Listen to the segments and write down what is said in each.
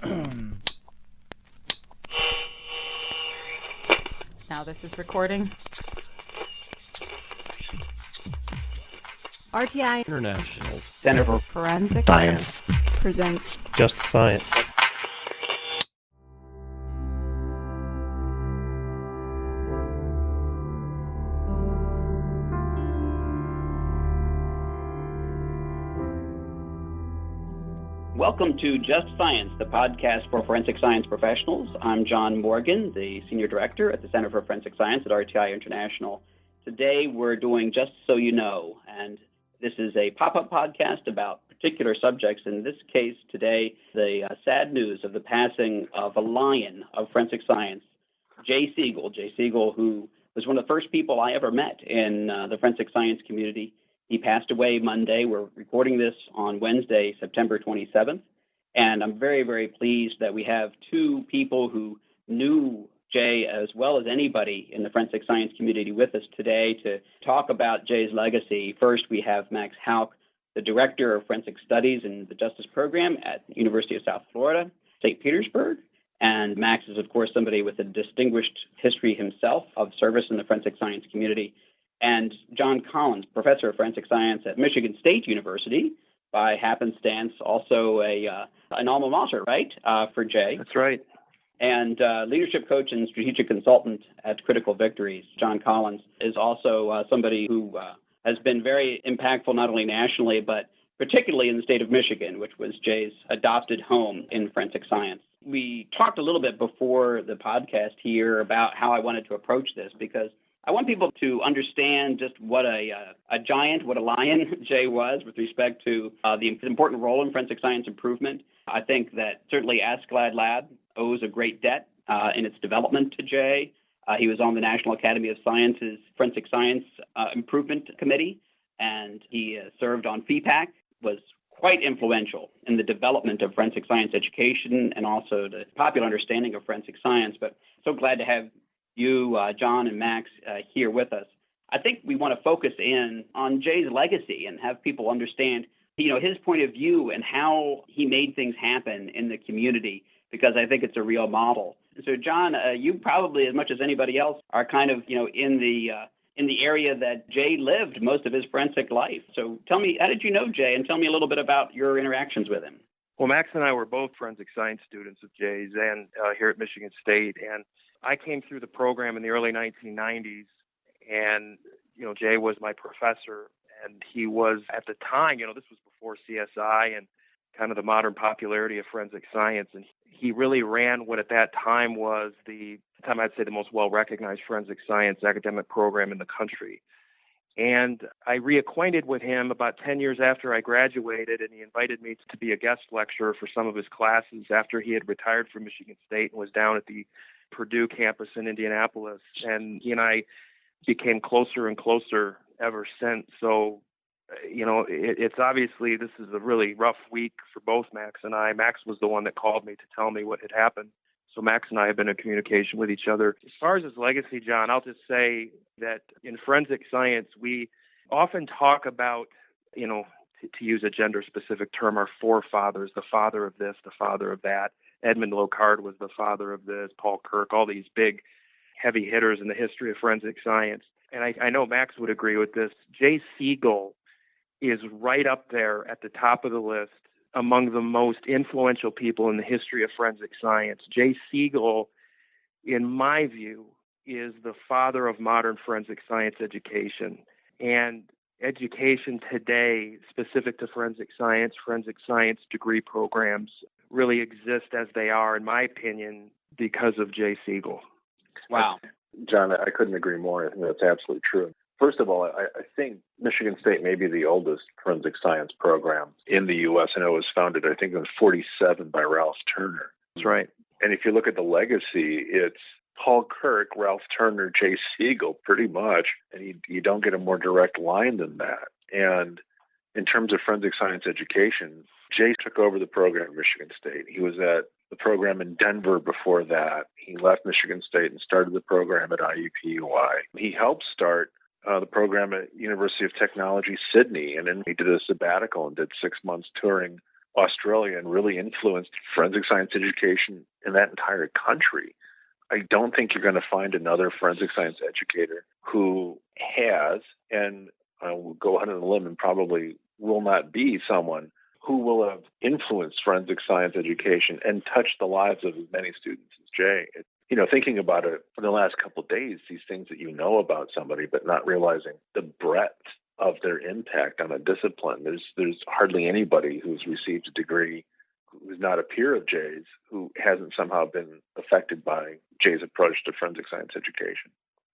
Now this is recording. RTI International Center for Forensic Science presents Just Science. Welcome to Just Science, the podcast for forensic science professionals. I'm John Morgan, the Senior Director at the Center for Forensic Science at RTI International. Today we're doing Just So You Know, and this is a pop-up podcast about particular subjects. In this case today, the sad news of the passing of a lion of forensic science, Jay Siegel. Jay Siegel, who was one of the first people I ever met in the forensic science community. He passed away Monday. We're recording this on Wednesday, September 27th. And I'm very, very pleased that we have two people who knew Jay as well as anybody in the forensic science community with us today to talk about Jay's legacy. First, we have Max Houck, the Director of Forensic Studies in the Justice Program at the University of South Florida, St. Petersburg. And Max is, of course, somebody with a distinguished history himself of service in the forensic science community. And John Collins, Professor of Forensic Science at Michigan State University, by happenstance, also an alma mater, right, for Jay? That's right. And leadership coach and strategic consultant at Critical Victories. John Collins is also somebody who has been very impactful not only nationally, but particularly in the state of Michigan, which was Jay's adopted home in forensic science. We talked a little bit before the podcast here about how I wanted to approach this, because I want people to understand just what a giant, what a lion Jay was with respect to the important role in forensic science improvement. I think that certainly Askeladd Lab owes a great debt in its development to Jay. He was on the National Academy of Sciences Forensic Science Improvement Committee, and he served on FEPAC, was quite influential in the development of forensic science education and also the popular understanding of forensic science. But so glad to have you, John and Max, here with us. I think we want to focus in on Jay's legacy and have people understand, his point of view and how he made things happen in the community, because I think it's a real model. And so, John, you probably, as much as anybody else, are kind of, in the area that Jay lived most of his forensic life. So tell me, how did you know Jay? And tell me a little bit about your interactions with him. Well, Max and I were both forensic science students of Jay's and here at Michigan State. And I came through the program in the early 1990s, and, Jay was my professor, and he was, at the time, this was before CSI and kind of the modern popularity of forensic science, and he really ran what at that time was I'd say the most well-recognized forensic science academic program in the country. And I reacquainted with him about 10 years after I graduated, and he invited me to be a guest lecturer for some of his classes after he had retired from Michigan State and was down at the Purdue campus in Indianapolis. And he and I became closer and closer ever since. So, it's obviously this is a really rough week for both Max and I. Max was the one that called me to tell me what had happened. So Max and I have been in communication with each other. As far as his legacy, John, I'll just say that in forensic science, we often talk about, to use a gender-specific term, our forefathers, the father of this, the father of that. Edmund Locard was the father of this, Paul Kirk, all these big, heavy hitters in the history of forensic science. And I know Max would agree with this. Jay Siegel is right up there at the top of the list among the most influential people in the history of forensic science. Jay Siegel, in my view, is the father of modern forensic science education. And education today, specific to forensic science degree programs, really exist as they are, in my opinion, because of Jay Siegel. Wow. John, I couldn't agree more. I think that's absolutely true. First of all, I think Michigan State may be the oldest forensic science program in the U.S. And it was founded, I think, in 1947 by Ralph Turner. That's right. And if you look at the legacy, it's Paul Kirk, Ralph Turner, Jay Siegel, pretty much. And you don't get a more direct line than that. And in terms of forensic science education, Jay took over the program at Michigan State. He was at the program in Denver before that. He left Michigan State and started the program at IUPUI. He helped start the program at University of Technology, Sydney, and then he did a sabbatical and did 6 months touring Australia and really influenced forensic science education in that entire country. I don't think you're going to find another forensic science educator who has, and I will go out on a limb and probably will not be someone who will have influenced forensic science education and touched the lives of as many students as Jay. Thinking about it in the last couple of days, these things that you know about somebody, but not realizing the breadth of their impact on a discipline. There's hardly anybody who's received a degree who's not a peer of Jay's who hasn't somehow been affected by Jay's approach to forensic science education.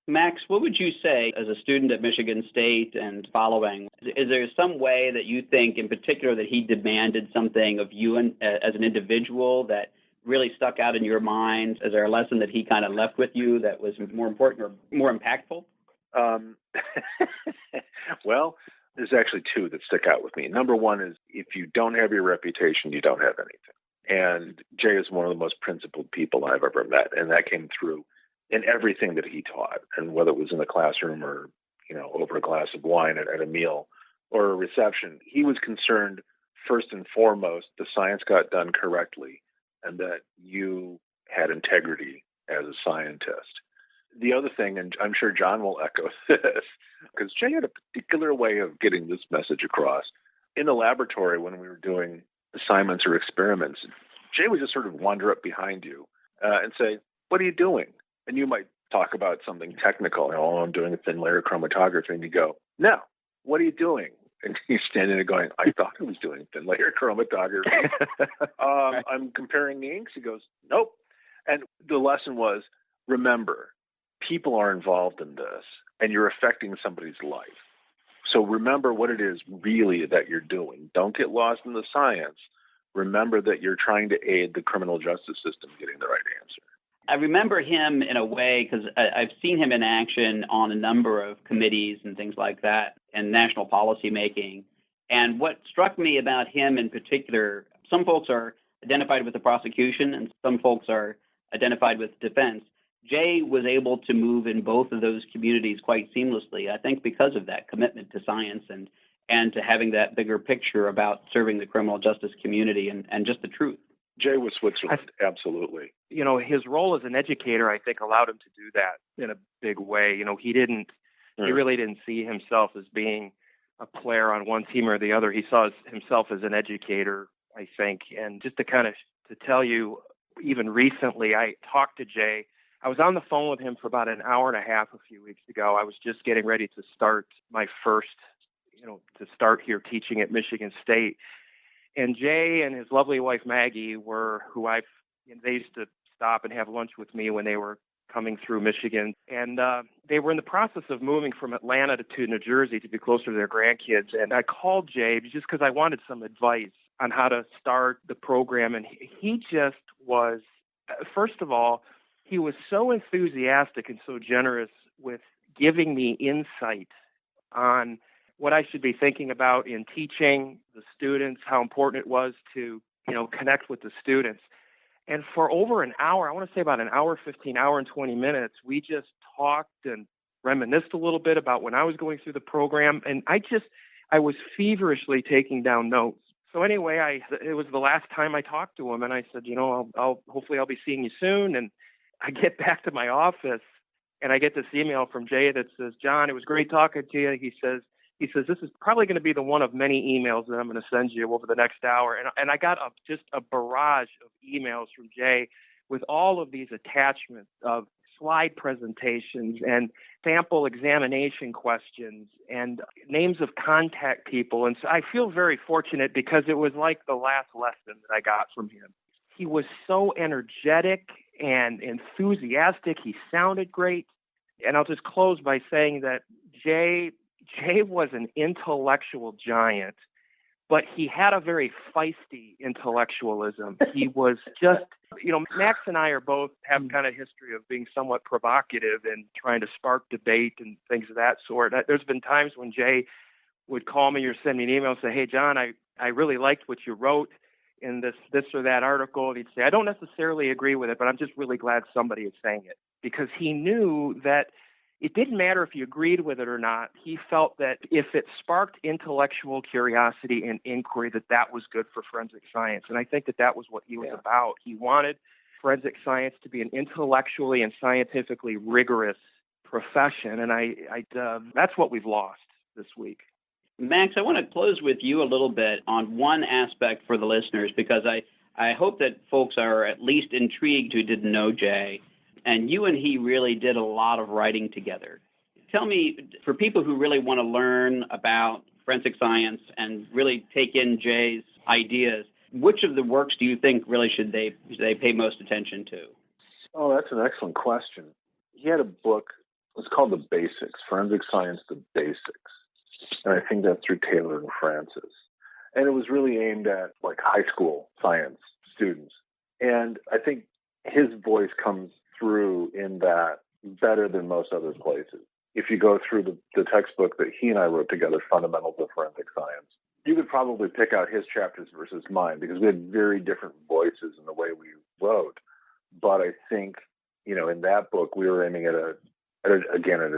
Max, what would you say as a student at Michigan State and following? Is there some way that you think in particular that he demanded something of you as an individual that really stuck out in your mind? Is there a lesson that he kind of left with you that was more important or more impactful? Well, there's actually two that stick out with me. Number one is if you don't have your reputation, you don't have anything. And Jay is one of the most principled people I've ever met, and that came through in everything that he taught, and whether it was in the classroom or, over a glass of wine at a meal or a reception, he was concerned first and foremost the science got done correctly and that you had integrity as a scientist. The other thing, and I'm sure John will echo this, because Jay had a particular way of getting this message across. In the laboratory, when we were doing assignments or experiments, Jay would just sort of wander up behind you and say, "What are you doing?" And you might talk about something technical. "Oh, I'm doing a thin layer chromatography." And you go, "No, what are you doing?" And he's standing there going, "I thought I was doing thin layer chromatography." "I'm comparing the inks." He goes, "Nope." And the lesson was, remember, people are involved in this, and you're affecting somebody's life. So remember what it is really that you're doing. Don't get lost in the science. Remember that you're trying to aid the criminal justice system getting the right answer. I remember him in a way because I've seen him in action on a number of committees and things like that and national policy making. And what struck me about him in particular, some folks are identified with the prosecution and some folks are identified with defense. Jay was able to move in both of those communities quite seamlessly, I think because of that commitment to science and to having that bigger picture about serving the criminal justice community and just the truth. Jay was Switzerland, absolutely. His role as an educator, I think, allowed him to do that in a big way. He really didn't see himself as being a player on one team or the other. He saw himself as an educator, I think. And just to tell you, even recently, I talked to Jay. I was on the phone with him for about an hour and a half a few weeks ago. I was just getting ready to start my first, to start here teaching at Michigan State. And Jay and his lovely wife, Maggie, they used to stop and have lunch with me when they were coming through Michigan. And they were in the process of moving from Atlanta to New Jersey to be closer to their grandkids. And I called Jay just because I wanted some advice on how to start the program. And he just was, first of all, he was so enthusiastic and so generous with giving me insight on what I should be thinking about in teaching the students, how important it was to, connect with the students. And for over an hour, I want to say about an hour, 15, hour and 20 minutes, we just talked and reminisced a little bit about when I was going through the program. And I was feverishly taking down notes. So anyway, it was the last time I talked to him, and I said, hopefully I'll be seeing you soon. And I get back to my office, and I get this email from Jay that says, "John, it was great talking to you." He says, "This is probably going to be the one of many emails that I'm going to send you over the next hour." And I got just a barrage of emails from Jay with all of these attachments of slide presentations and sample examination questions and names of contact people. And so I feel very fortunate because it was like the last lesson that I got from him. He was so energetic and enthusiastic. He sounded great. And I'll just close by saying that Jay was an intellectual giant, but he had a very feisty intellectualism. He was just, Max and I are both have kind of history of being somewhat provocative and trying to spark debate and things of that sort. There's been times when Jay would call me or send me an email and say, "Hey, John, I really liked what you wrote in this or that article." And he'd say, "I don't necessarily agree with it, but I'm just really glad somebody is saying it," because he knew that it didn't matter if he agreed with it or not. He felt that if it sparked intellectual curiosity and inquiry, that was good for forensic science. And I think that was what he was about. He wanted forensic science to be an intellectually and scientifically rigorous profession. And that's what we've lost this week. Max, I want to close with you a little bit on one aspect for the listeners, because I hope that folks are at least intrigued who didn't know Jay. And you and he really did a lot of writing together. Tell me, for people who really want to learn about forensic science and really take in Jay's ideas, which of the works do you think really should they pay most attention to? Oh, that's an excellent question. He had a book, it's called The Basics, Forensic Science, The Basics. And I think that's through Taylor and Francis. And it was really aimed at like high school science students. And I think his voice comes through in that better than most other places. If you go through the textbook that he and I wrote together, Fundamentals of Forensic Science, you could probably pick out his chapters versus mine because we had very different voices in the way we wrote. But I think, in that book, we were aiming at a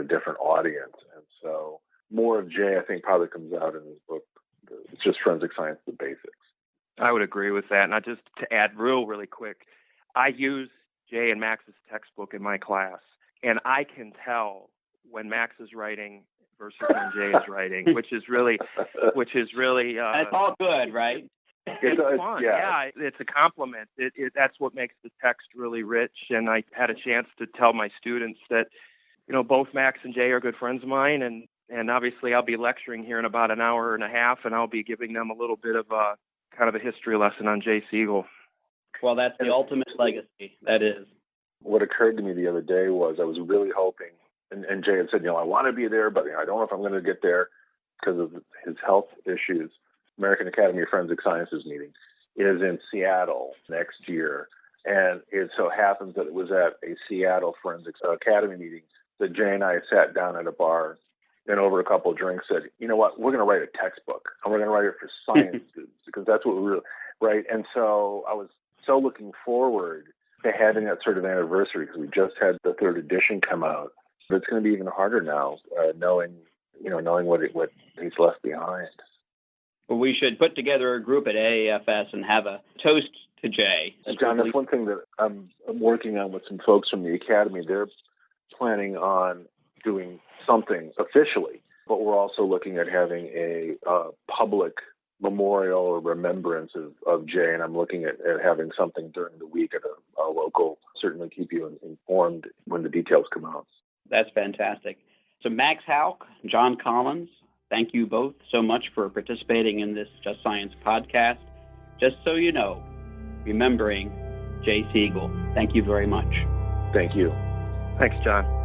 different audience. And so more of Jay, I think, probably comes out in his book. It's just Forensic Science, The Basics. I would agree with that. And just to add really quick, I use Jay and Max's textbook in my class, and I can tell when Max is writing versus when Jay is writing, which is really. It's all good, right? It's fun. Yeah, it's a compliment. That's what makes the text really rich. And I had a chance to tell my students that, both Max and Jay are good friends of mine, and obviously I'll be lecturing here in about an hour and a half, and I'll be giving them a little bit of a kind of a history lesson on Jay Siegel. Well, that's the ultimate legacy. That is. What occurred to me the other day was I was really hoping, and Jay had said, I want to be there, but I don't know if I'm going to get there because of his health issues. American Academy of Forensic Sciences meeting is in Seattle next year. And it so happens that it was at a Seattle Forensics Academy meeting that Jay and I sat down at a bar and over a couple of drinks said, you know what, we're going to write a textbook and we're going to write it for science students because that's what we really, right? And so I was so looking forward to having that sort of anniversary because we just had the third edition come out. But it's going to be even harder now, knowing what he's left behind. Well, we should put together a group at AAFS and have a toast to Jay. John, that's one thing that I'm working on with some folks from the Academy. They're planning on doing something officially, but we're also looking at having a public memorial or remembrance of Jay, and I'm looking at having something during the week at a local. Certainly keep you informed when the details come out. That's fantastic. So Max Houck, John Collins, thank you both so much for participating in this Just Science podcast. Just so you know, remembering Jay Siegel. Thank you very much. Thank you. Thanks, John.